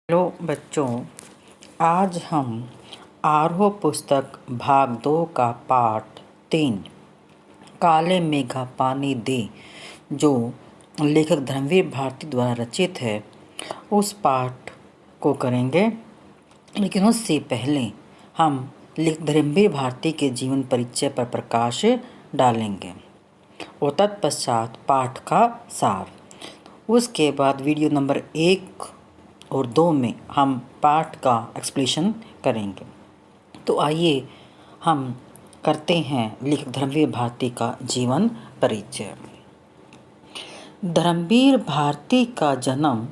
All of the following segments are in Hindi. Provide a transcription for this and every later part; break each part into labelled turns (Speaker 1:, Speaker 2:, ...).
Speaker 1: हेलो बच्चों, आज हम आरोह पुस्तक भाग 2 का पाठ 3 काले मेघा पानी दे, जो लेखक धर्मवीर भारती द्वारा रचित है, उस पाठ को करेंगे। लेकिन उससे पहले हम लेखक धर्मवीर भारती के जीवन परिचय पर प्रकाश डालेंगे और तत्पश्चात पाठ का सार। उसके बाद वीडियो नंबर 1 और 2 में हम पाठ का एक्सप्लेनेशन करेंगे। तो आइए हम करते हैं लेखक धर्मवीर भारती का जीवन परिचय। धर्मवीर भारती का जन्म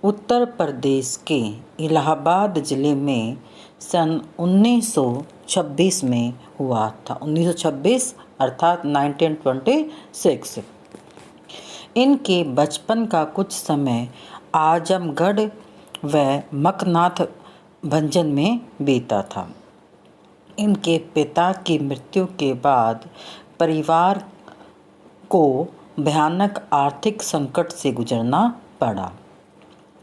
Speaker 1: उत्तर प्रदेश के इलाहाबाद जिले में सन 1926 में हुआ था। 1926 अर्थात 1926। इनके बचपन का कुछ समय आजमगढ़ व मकनाथ भंजन में बीता था। इनके पिता की मृत्यु के बाद परिवार को भयानक आर्थिक संकट से गुजरना पड़ा।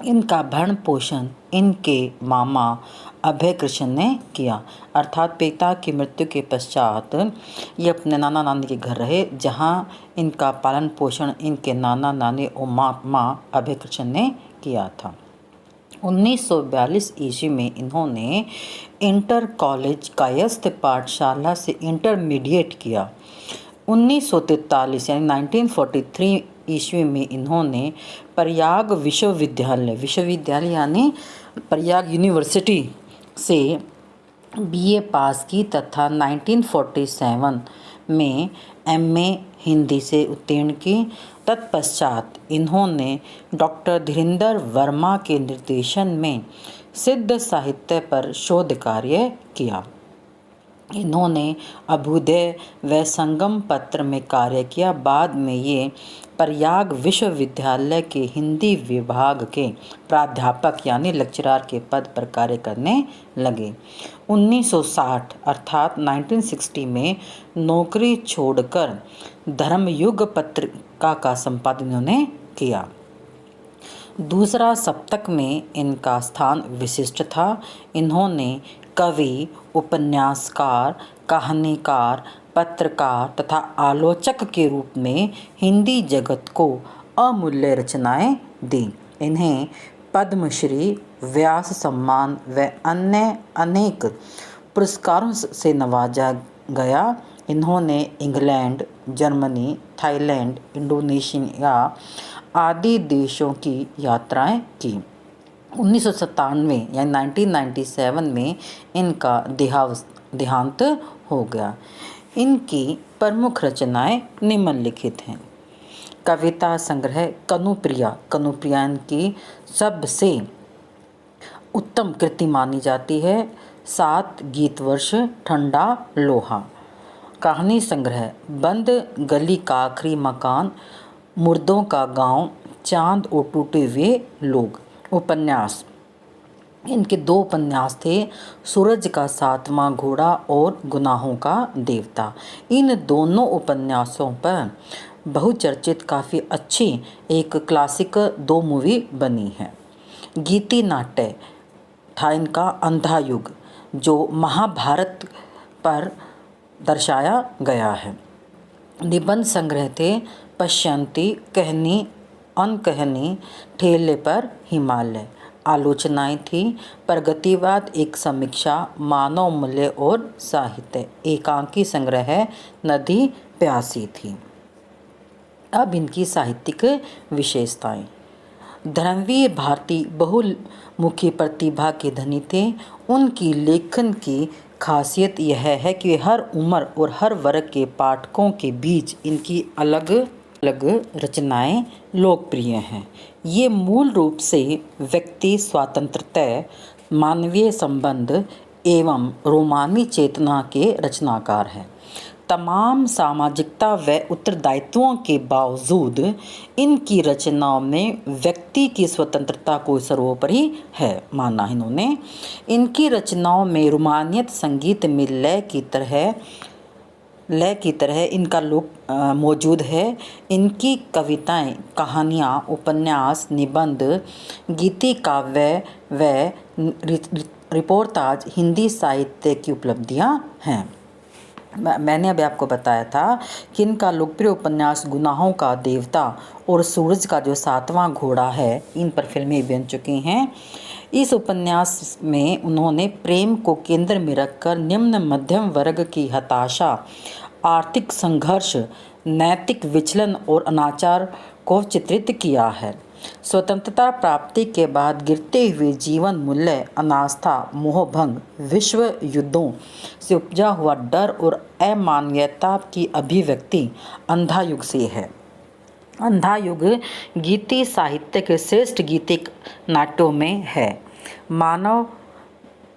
Speaker 1: इनका भरण पोषण इनके मामा अभय कृष्ण ने किया, अर्थात पिता की मृत्यु के पश्चात ये अपने नाना नानी के घर रहे, जहां इनका पालन पोषण इनके नाना नानी और मामा अभय कृष्ण ने किया था। 1942 ईस्वी में इन्होंने इंटर कॉलेज कायस्थ पाठशाला से इंटरमीडिएट किया। 1943 यानी 1943 ईस्वी में इन्होंने प्रयाग विश्वविद्यालय यानी प्रयाग यूनिवर्सिटी से बीए पास की तथा 1947 में एमए हिंदी से उत्तीर्ण की। तत्पश्चात इन्होंने डॉक्टर धीरेन्द्र वर्मा के निर्देशन में सिद्ध साहित्य पर शोध कार्य किया। इन्होंने अभ्युदय व संगम पत्र में कार्य किया। बाद में ये प्रयाग विश्वविद्यालय के हिंदी विभाग के प्राध्यापक यानी लेक्चरर के पद पर कार्य करने लगे। 1960 अर्थात 1960 में नौकरी छोड़कर धर्मयुग पत्रिका का संपादन इन्होंने किया। दूसरा सप्तक में इनका स्थान विशिष्ट था। इन्होंने कवि, उपन्यासकार, कहानीकार, पत्रकार तथा आलोचक के रूप में हिंदी जगत को अमूल्य रचनाएं दी। इन्हें पद्मश्री, व्यास सम्मान व अन्य अनेक पुरस्कारों से नवाजा गया। इन्होंने इंग्लैंड, जर्मनी, थाईलैंड, इंडोनेशिया आदि देशों की यात्राएं की। 1997 यानी 1997 में इनका देहांत हो गया। इनकी प्रमुख रचनाएं निम्नलिखित हैं। कविता संग्रह कनुप्रिया इनकी सबसे उत्तम कृति मानी जाती है। 7 गीत वर्ष, ठंडा लोहा। कहानी संग्रह बंद गली का आखिरी मकान, मुर्दों का गांव, चांद और टूटे हुए लोग। उपन्यास इनके 2 उपन्यास थे, सूरज का 7वां घोड़ा और गुनाहों का देवता। इन दोनों उपन्यासों पर बहुचर्चित काफ़ी अच्छी एक क्लासिक 2 मूवी बनी है। गीति नाट्य था इनका अंधा युग, जो महाभारत पर दर्शाया गया है। निबंध संग्रह थे पश्यंती, कहनी, अनकहनी, ठेले पर हिमालय। आलोचनाएं थी प्रगतिवाद, एक समीक्षा, मानव मूल्य और साहित्य। एकांकी संग्रह है नदी प्यासी थी। अब इनकी साहित्यिक विशेषताएं। धर्मवीर भारती बहुमुखी प्रतिभा के धनी थे। उनकी लेखन की खासियत यह है कि हर उम्र और हर वर्ग के पाठकों के बीच इनकी अलग अलग रचनाएं लोकप्रिय हैं। ये मूल रूप से व्यक्ति स्वातंत्रता, मानवीय संबंध एवं रोमानी चेतना के रचनाकार हैं। तमाम सामाजिकता व उत्तरदायित्वों के बावजूद इनकी रचनाओं में व्यक्ति की स्वतंत्रता को सर्वोपरि है माना इन्होंने। इनकी रचनाओं में रोमानियत संगीत में लय की तरह लय की तरह इनका लोक मौजूद है। इनकी कविताएं, कहानियाँ, उपन्यास, निबंध, गीति काव्य व रिपोर्टाज हिंदी साहित्य की उपलब्धियां हैं। मैंने अभी आपको बताया था कि इनका लोकप्रिय उपन्यास गुनाहों का देवता और सूरज का जो 7वां घोड़ा है, इन पर फिल्में बन चुकी हैं। इस उपन्यास में उन्होंने प्रेम को केंद्र में रखकर निम्न मध्यम वर्ग की हताशा, आर्थिक संघर्ष, नैतिक विचलन और अनाचार को चित्रित किया है। स्वतंत्रता प्राप्ति के बाद गिरते हुए जीवन मूल्य, अनास्था, मोहभंग, विश्व युद्धों से उपजा हुआ डर और अमानवीयता की अभिव्यक्ति अंधा युग से है। अंधा युग गीति साहित्य के श्रेष्ठ गीतिक नाट्यों में है। मानव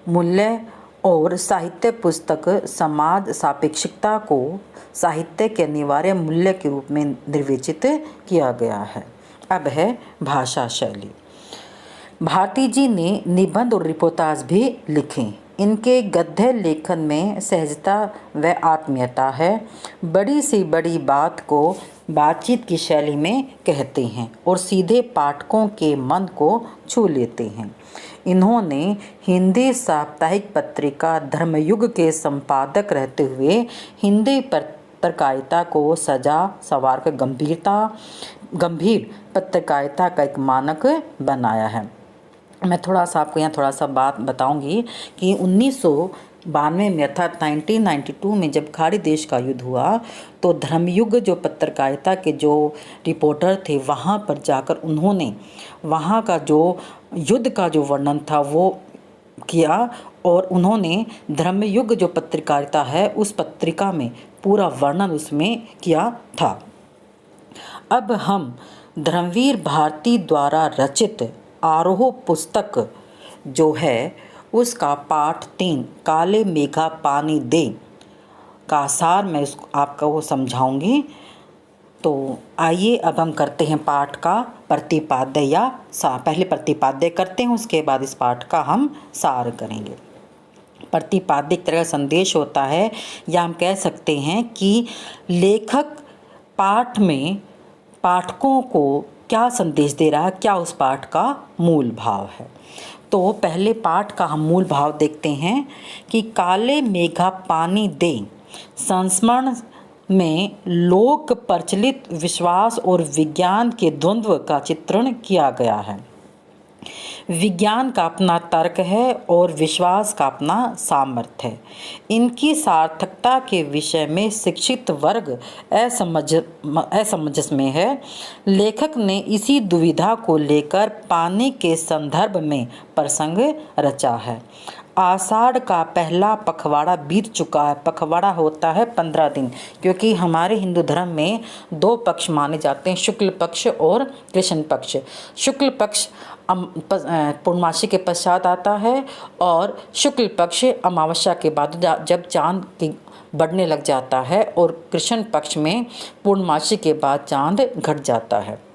Speaker 1: मूल्य और साहित्य पुस्तक समाज सापेक्षिकता को साहित्य के अनिवार्य मूल्य के रूप में निर्विचित किया गया है। अब है भाषा शैली। भारती जी ने निबंध और रिपोर्टाज भी लिखे। इनके गद्य लेखन में सहजता व आत्मीयता है। बड़ी से बड़ी बात को बातचीत की शैली में कहते हैं और सीधे पाठकों के मन को छू लेते हैं। इन्होंने हिंदी साप्ताहिक पत्रिका धर्मयुग के संपादक रहते हुए हिंदी पत्रकारिता को सजा संवार कर गंभीर पत्रकारिता का एक मानक बनाया है। मैं आपको यहाँ थोड़ा सा बात बताऊंगी कि 1992 में अर्थात 1992 में जब खाड़ी देश का युद्ध हुआ तो धर्मयुग जो पत्रकारिता के जो रिपोर्टर थे वहाँ पर जाकर उन्होंने वहाँ का जो युद्ध का जो वर्णन था वो किया और उन्होंने धर्मयुग जो पत्रकारिता है उस पत्रिका में पूरा वर्णन उसमें किया था। अब हम धर्मवीर भारती द्वारा रचित आरोह पुस्तक जो है उसका पाठ 3 काले मेघा पानी दे का सार मैं आपको वो समझाऊंगी। तो आइए अब हम करते हैं पाठ का प्रतिपाद्य या सार। पहले प्रतिपाद्य करते हैं, उसके बाद इस पाठ का हम सार करेंगे। प्रतिपाद्य एक तरह का संदेश होता है या हम कह सकते हैं कि लेखक पाठ में पाठकों को क्या संदेश दे रहा है, क्या उस पाठ का मूल भाव है। तो पहले पाठ का हम मूल भाव देखते हैं कि काले मेघा पानी दे संस्मरण में लोक प्रचलित विश्वास और विज्ञान के द्वंद्व का चित्रण किया गया है। विज्ञान का अपना तर्क है और विश्वास का अपना सामर्थ्य है। इनकी सार्थकता के विषय में शिक्षित वर्ग असमंजस में है। लेखक ने इसी दुविधा को लेकर पानी के संदर्भ में प्रसंग रचा है। आषाढ़ का पहला पखवाड़ा बीत चुका है। पखवाड़ा होता है 15 दिन, क्योंकि हमारे हिंदू धर्म में 2 पक्ष माने जाते हैं, शुक्ल पक्ष और कृष्ण पक्ष। शुक्ल पक्ष पूर्णमासी के पश्चात आता है और शुक्ल पक्ष अमावस्या के बाद जब चांद की बढ़ने लग जाता है, और कृष्ण पक्ष में पूर्णमासी के बाद चांद घट जाता है।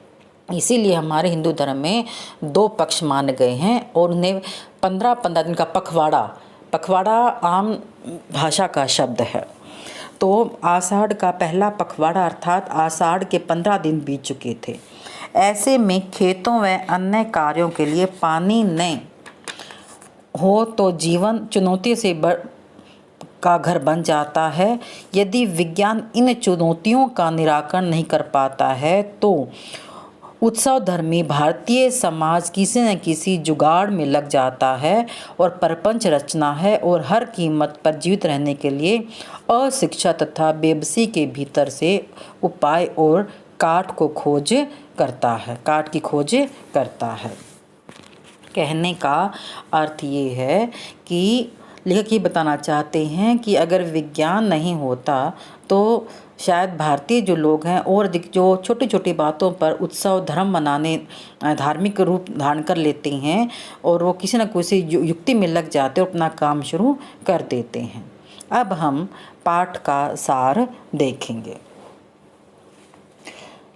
Speaker 1: इसीलिए हमारे हिंदू धर्म में 2 पक्ष माने गए हैं और उन्हें 15 दिन का पखवाड़ा आम भाषा का शब्द है। तो आषाढ़ का पहला पखवाड़ा अर्थात आषाढ़ के 15 दिन बीत चुके थे। ऐसे में खेतों व अन्य कार्यों के लिए पानी न हो तो जीवन चुनौती से का घर बन जाता है। यदि विज्ञान इन चुनौतियों का निराकरण नहीं कर पाता है तो उत्सव धर्मी भारतीय समाज किसी न किसी जुगाड़ में लग जाता है और प्रपंच रचना है और हर कीमत पर जीवित रहने के लिए अशिक्षा तथा बेबसी के भीतर से उपाय और काट की खोज करता है। कहने का अर्थ ये है कि लेखक ये बताना चाहते हैं कि अगर विज्ञान नहीं होता तो शायद भारतीय जो लोग हैं और जो छोटी छोटी बातों पर उत्सव धर्म मनाने धार्मिक रूप धारण कर लेते हैं और वो किसी न किसी युक्ति में लग जाते और अपना काम शुरू कर देते हैं। अब हम पाठ का सार देखेंगे।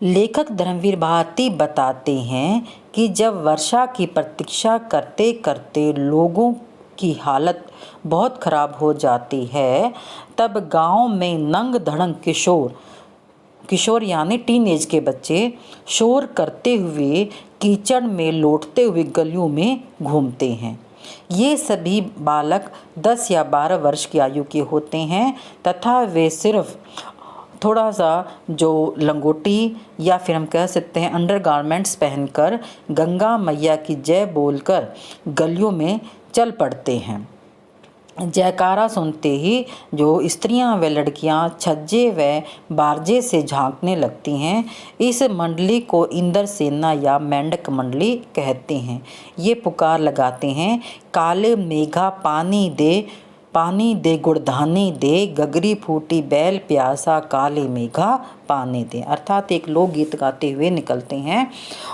Speaker 1: लेखक धर्मवीर भारती बताते हैं कि जब वर्षा की प्रतीक्षा करते करते लोगों की हालत बहुत खराब हो जाती है, तब गांव में नंग धड़ंग किशोर यानी टीनेज के बच्चे शोर करते हुए कीचड़ में लौटते हुए गलियों में घूमते हैं। ये सभी बालक 10 या 12 वर्ष की आयु के होते हैं तथा वे सिर्फ थोड़ा सा जो लंगोटी या फिर हम कह सकते हैं अंडरगारमेंट्स पहनकर गंगा मैया की जय बोलकर गलियों में चल पड़ते हैं। जयकारा सुनते ही जो स्त्रियां व लड़कियां छज्जे व बारजे से झांकने लगती हैं। इस मंडली को इंद्र सेना या मेंढक मंडली कहते हैं। ये पुकार लगाते हैं, काले मेघा पानी दे गुड़धानी दे, गगरी फूटी बैल प्यासा, काले मेघा पानी दे। अर्थात एक लोकगीत गाते हुए निकलते हैं।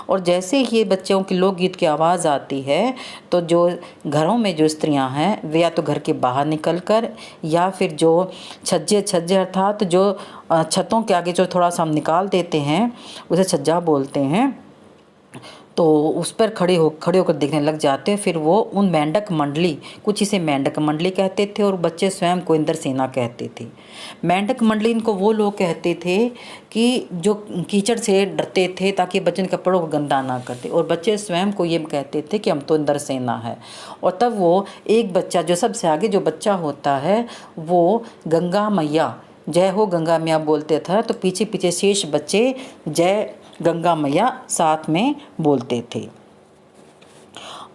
Speaker 1: और जैसे ही ये बच्चों की लोकगीत की आवाज़ आती है तो जो घरों में जो स्त्रियां हैं वे या तो घर के बाहर निकलकर या फिर जो छज्जे अर्थात जो छतों के आगे जो थोड़ा सा हम निकाल देते हैं उसे छज्जा बोलते हैं, तो उस पर खड़े होकर देखने लग जाते हैं। फिर वो उन मेंढक मंडली, कुछ इसे मेंढक मंडली कहते थे और बच्चे स्वयं को इंद्र सेना कहते थे। मेंढक मंडली इनको वो लोग कहते थे कि जो कीचड़ से डरते थे ताकि बच्चों के कपड़ों को गंदा ना करते, और बच्चे स्वयं को ये कहते थे कि हम तो इंद्र सेना है। और तब वो एक बच्चा जो सबसे आगे जो बच्चा होता है वो गंगा मैया जय हो गंगा मैया बोलते था, तो पीछे पीछे शेष बच्चे जय गंगा मैया साथ में बोलते थे।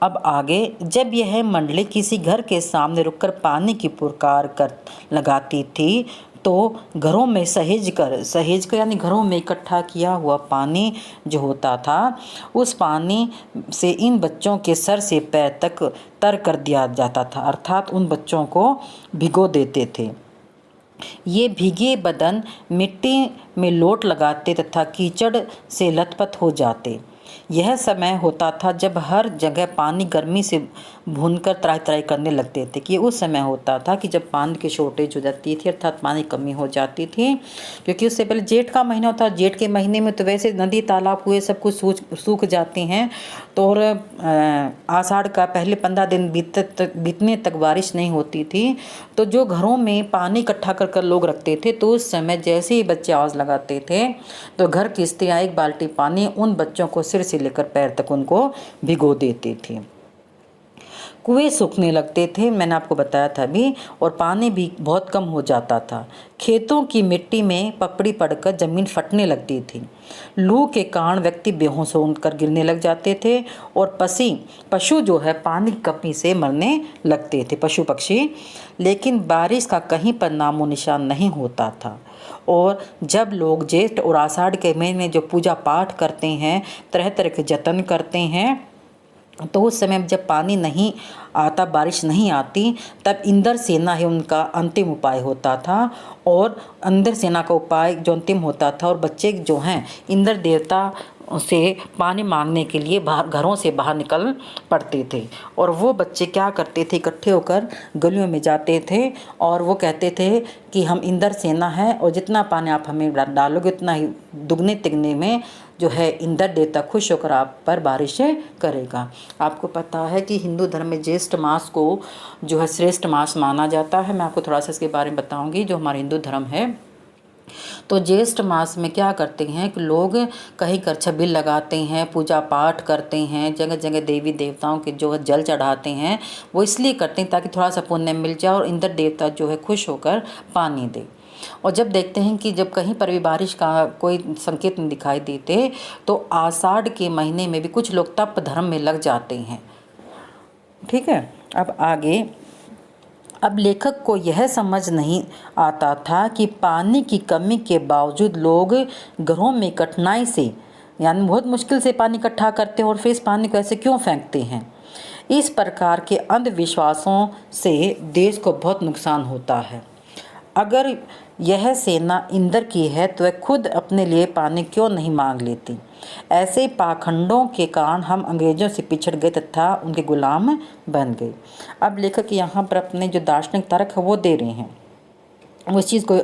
Speaker 1: अब आगे, जब यह मंडली किसी घर के सामने रुककर पानी की पुकार कर लगाती थी तो घरों में सहेज कर यानी घरों में इकट्ठा किया हुआ पानी जो होता था उस पानी से इन बच्चों के सर से पैर तक तर कर दिया जाता था, अर्थात उन बच्चों को भिगो देते थे। ये भीगे बदन मिट्टी में लोट लगाते तथा कीचड़ से लथपथ हो जाते। यह समय होता था जब हर जगह पानी गर्मी से भूनकर त्राही त्राही करने लगते थे, कि उस समय होता था कि जब पानी की शॉर्टेज हो जाती थी अर्थात पानी कमी हो जाती थी, क्योंकि उससे पहले जेठ का महीना होता है। जेठ के महीने में तो वैसे नदी तालाब हुए सब कुछ सूख जाते हैं, तो और आषाढ़ का पहले 15 दिन बीतने तक बारिश नहीं होती थी। तो जो घरों में पानी इकट्ठा कर लोग रखते थे तो उस समय जैसे ही बच्चे आवाज़ लगाते थे तो घर की स्त्रियाँ एक बाल्टी पानी उन बच्चों को सिर से लेकर पैर तक उनको भिगो देती थी। कुएं सूखने लगते थे, मैंने आपको बताया था अभी, और पानी भी बहुत कम हो जाता था। खेतों की मिट्टी में पपड़ी पड़कर जमीन फटने लगती थी। लू के कारण व्यक्ति बेहोश होकर गिरने लग जाते थे और पशु जो है पानी की कमी से मरने लगते थे, पशु पक्षी। लेकिन बारिश का कहीं पर नामो निशान नहीं होता था। और जब लोग ज्येष्ठ और आषाढ़ के महीने में जो पूजा पाठ करते हैं, तरह तरह के जतन करते हैं, तो उस समय जब पानी नहीं आता, बारिश नहीं आती, तब इंद्र सेना ही उनका अंतिम उपाय होता था। और इंद्र सेना का उपाय जो अंतिम होता था, और बच्चे जो हैं इंद्र देवता से पानी मांगने के लिए घरों से बाहर निकल पड़ते थे। और वो बच्चे क्या करते थे, इकट्ठे होकर गलियों में जाते थे और वो कहते थे कि हम इंद्र सेना है और जितना पानी आप हमें डालोगे उतना ही दुगने तिगने में जो है इंद्र देवता खुश होकर आप पर बारिशें करेगा। आपको पता है कि हिंदू धर्म में ज्येष्ठ मास को जो है श्रेष्ठ मास माना जाता है। मैं आपको थोड़ा सा इसके बारे में बताऊंगी जो हमारा हिंदू धर्म है। तो ज्येष्ठ मास में क्या करते हैं कि लोग कहीं कर छबिल लगाते हैं, पूजा पाठ करते हैं, जगह जगह देवी देवताओं के जो है जल चढ़ाते हैं। वो इसलिए करते हैं ताकि थोड़ा सा पुण्य मिल जाए और इंद्र देवता जो है खुश होकर पानी दे। और जब देखते हैं कि जब कहीं पर भी बारिश का कोई संकेत नहीं दिखाई देते तो आषाढ़ के महीने में भी कुछ लोग तप धर्म में लग जाते हैं। ठीक है, अब आगे, अब लेखक को यह समझ नहीं आता था कि पानी की कमी के बावजूद लोग घरों में कठिनाई से यानी बहुत मुश्किल से पानी इकट्ठा करते हैं और फिर इस पानी को ऐसे क्यों फेंकते हैं। इस प्रकार के अंधविश्वासों से देश को बहुत नुकसान होता है। अगर यह सेना इंद्र की है तो वह खुद अपने लिए पानी क्यों नहीं मांग लेती। ऐसे पाखंडों के कारण हम अंग्रेजों से पिछड़ गए तथा उनके गुलाम बन गए। अब लेखक यहाँ पर अपने जो दार्शनिक तर्क है वो दे रहे हैं। वो इस चीज़ को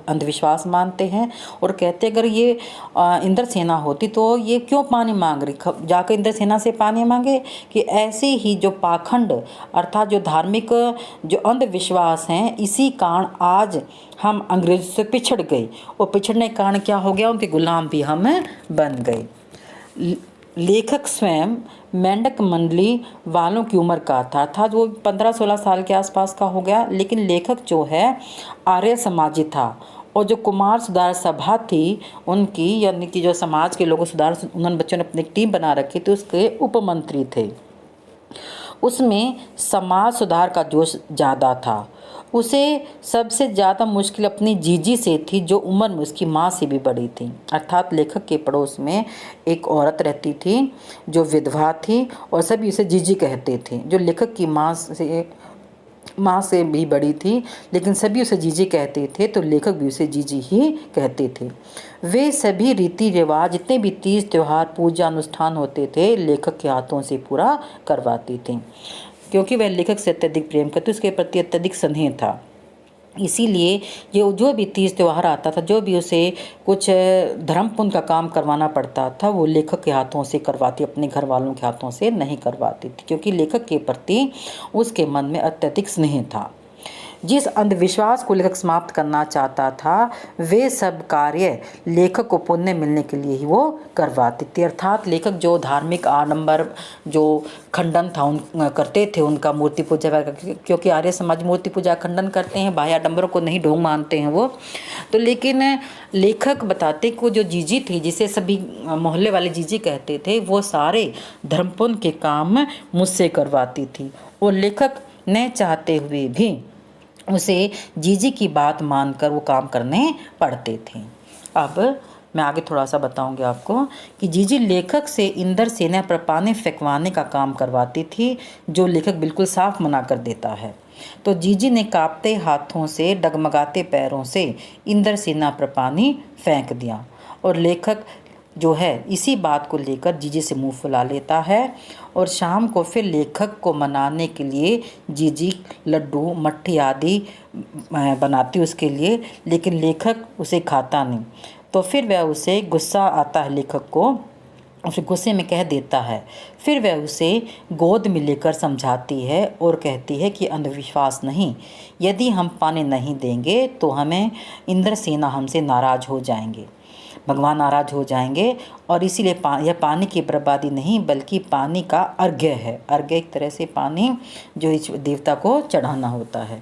Speaker 1: अंधविश्वास मानते हैं और कहते अगर ये इंद्रसेना होती तो ये क्यों पानी मांग रही, जाकर इंद्रसेना से पानी मांगे। कि ऐसे ही जो पाखंड अर्थात जो धार्मिक जो अंधविश्वास हैं, इसी कारण आज हम अंग्रेज से पिछड़ गए और पिछड़ने के कारण क्या हो गया, उनके गुलाम भी हम बन गए। लेखक स्वयं मेंढक मंडली वालों की उम्र का था जो 15-16 साल के आसपास का हो गया। लेकिन लेखक जो है आर्य समाजी था और जो कुमार सुधार सभा थी उनकी, यानी कि जो समाज के लोगों सुधार, उन्होंने बच्चों ने अपनी टीम बना रखी थी, उसके उपमंत्री थे। उसमें समाज सुधार का जोश ज़्यादा था। उसे सबसे ज़्यादा मुश्किल अपनी जीजी से थी जो उम्र में उसकी माँ से भी बड़ी थी। अर्थात लेखक के पड़ोस में एक औरत रहती थी जो विधवा थी और सभी उसे जीजी कहते थे, जो लेखक की माँ से भी बड़ी थी, लेकिन सभी उसे जीजी कहते थे तो लेखक भी उसे जीजी ही कहते थे। वे सभी रीति रिवाज, जितने भी तीज त्योहार पूजा अनुष्ठान होते थे, लेखक के हाथों से पूरा करवाती थी, क्योंकि वह लेखक से अत्यधिक प्रेम करती, उसके प्रति अत्यधिक स्नेह था। इसीलिए ये जो भी तीज त्यौहार आता था, जो भी उसे कुछ धर्म पुण्य का काम करवाना पड़ता था, वो लेखक के हाथों से करवाती, अपने घर वालों के हाथों से नहीं करवाती थी, क्योंकि लेखक के प्रति उसके मन में अत्यधिक स्नेह था। जिस अंधविश्वास को लेखक समाप्त करना चाहता था, वे सब कार्य लेखक को पुण्य मिलने के लिए ही वो करवाती थी। अर्थात लेखक जो धार्मिक आडंबर जो खंडन था उन करते थे उनका, मूर्ति पूजा, क्योंकि आर्य समाज मूर्ति पूजा खंडन करते हैं, बाह्य आडंबरों को नहीं ढोंग मानते हैं वो तो। लेकिन लेखक बताते कि जो जीजी थी, जिसे सभी मोहल्ले वाले जीजी कहते थे, वो सारे धर्म पुण्य के काम मुझसे करवाती थी और लेखक न चाहते हुए भी उसे जीजी की बात मानकर वो काम करने पड़ते थे। अब मैं आगे थोड़ा सा बताऊंगी आपको कि जीजी लेखक से इंद्रसेना पर पानी फेंकवाने का काम करवाती थी, जो लेखक बिल्कुल साफ मना कर देता है। तो जीजी ने कांपते हाथों से, डगमगाते पैरों से इंद्रसेना पर पानी फेंक दिया और लेखक जो है इसी बात को लेकर जीजी से मुंह फुला लेता है। और शाम को फिर लेखक को मनाने के लिए जीजी लड्डू मट्ठी आदि बनाती उसके लिए, लेकिन लेखक उसे खाता नहीं। तो फिर वह उसे गुस्सा आता है लेखक को, उसे गुस्से में कह देता है। फिर वह उसे गोद में लेकर समझाती है और कहती है कि अंधविश्वास नहीं, यदि हम पानी नहीं देंगे तो हमें इंद्रसेना हमसे नाराज़ हो जाएंगे, भगवान नाराज हो जाएंगे, और इसीलिए यह पानी की बर्बादी नहीं बल्कि पानी का अर्घ्य है। अर्घ्य एक तरह से पानी जो इस देवता को चढ़ाना होता है।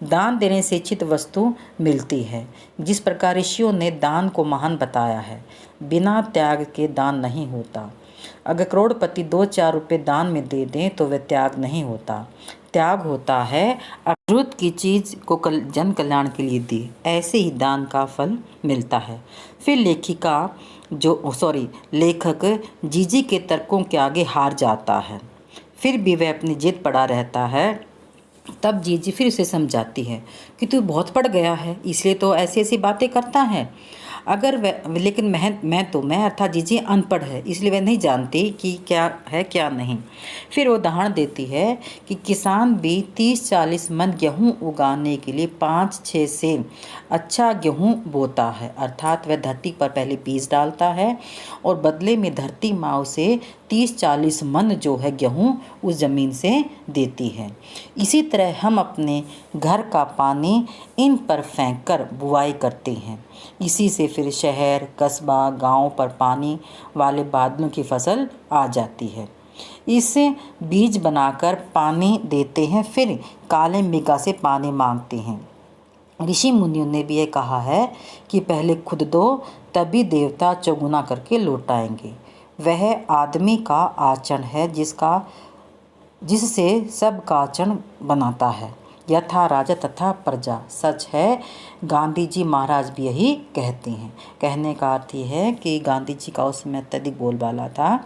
Speaker 1: दान देने से इच्छित वस्तु मिलती है। जिस प्रकार ऋषियों ने दान को महान बताया है, बिना त्याग के दान नहीं होता। अगर करोड़पति 2-4 रुपये दान में दे दें तो वह त्याग नहीं होता। त्याग होता है जरूरत की चीज़ को जन कल्याण के लिए दी, ऐसे ही दान का फल मिलता है। फिर लेखक जीजी के तर्कों के आगे हार जाता है, फिर भी वह अपनी जिद पड़ा रहता है। तब जीजी फिर उसे समझाती है कि तू बहुत पड़ गया है, इसलिए तो ऐसी ऐसी बातें करता है। अगर वह, लेकिन मैं अर्थात जीजी अनपढ़ है, इसलिए वह नहीं जानती कि क्या है क्या नहीं। फिर वो उदाहरण देती है कि किसान भी 30-40 मन गेहूँ उगाने के लिए 5-6 से अच्छा गेहूँ बोता है। अर्थात वह धरती पर पहले बीज डालता है और बदले में धरती माँ उसे 30-40 मन जो है गेहूँ उस ज़मीन से देती है। इसी तरह हम अपने घर का पानी इन पर फेंक कर बुआई करते हैं, इसी से फिर शहर कस्बा गांव पर पानी वाले बादलों की फसल आ जाती है। इससे बीज बनाकर पानी देते हैं, फिर काले मृगा से पानी मांगते हैं। ऋषि मुनियों ने भी ये कहा है कि पहले खुद दो, तभी देवता चौगुना करके लौटाएंगे। वह आदमी का आचरण है जिससे सब का आचरण बनाता है, यथा राजा तथा प्रजा। सच है, गांधी जी महाराज भी यही कहते हैं। कहने का अर्थ ये है कि गांधी जी का उस समय अत्यधिक बोलबाला था,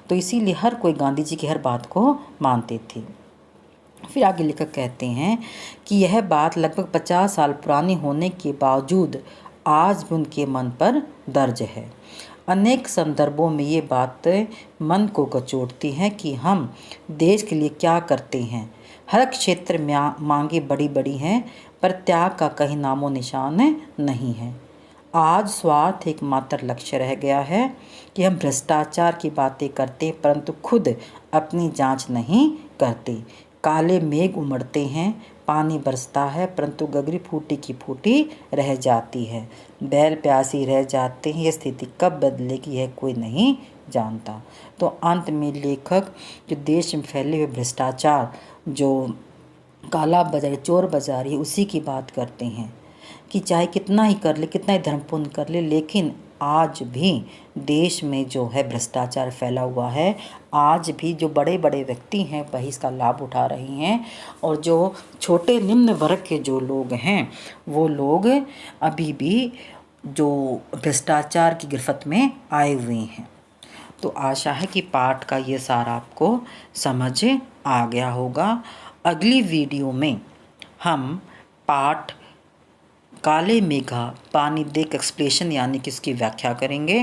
Speaker 1: तो इसीलिए हर कोई गांधी जी की हर बात को मानते थे। फिर आगे लेखक कहते हैं कि यह बात लगभग 50 साल पुरानी होने के बावजूद आज भी उनके मन पर दर्ज है। अनेक संदर्भों में ये बात मन को कचोटती हैं कि हम देश के लिए क्या करते हैं, हर क्षेत्र में मांगे बड़ी बड़ी हैं, पर त्याग का कहीं नामो निशान नहीं है। आज स्वार्थ एकमात्र लक्ष्य रह गया है कि हम भ्रष्टाचार की बातें करते परंतु खुद अपनी जांच नहीं करते। काले मेघ उमड़ते हैं, पानी बरसता है, परंतु गगरी फूटी की फूटी रह जाती है। बैल प्यासी रह जाते हैं। यह स्थिति कब बदलेगी यह कोई नहीं जानता। तो अंत में लेखक जो देश में फैले हुए भ्रष्टाचार, जो काला बाजारी, चोर बाजारी, उसी की बात करते हैं कि चाहे कितना ही कर ले, कितना ही धर्म पुण्य कर ले, लेकिन आज भी देश में जो है भ्रष्टाचार फैला हुआ है। आज भी जो बड़े बड़े व्यक्ति हैं वही इसका लाभ उठा रहे हैं, और जो छोटे निम्न वर्ग के जो लोग हैं वो लोग अभी भी जो भ्रष्टाचार की गिरफ्त में आए हुए हैं। तो आशा है कि पाठ का ये सारा आपको समझ आ गया होगा। अगली वीडियो में हम पाठ काले मेघा पानी देख एक्सप्लेशन यानी कि इसकी व्याख्या करेंगे।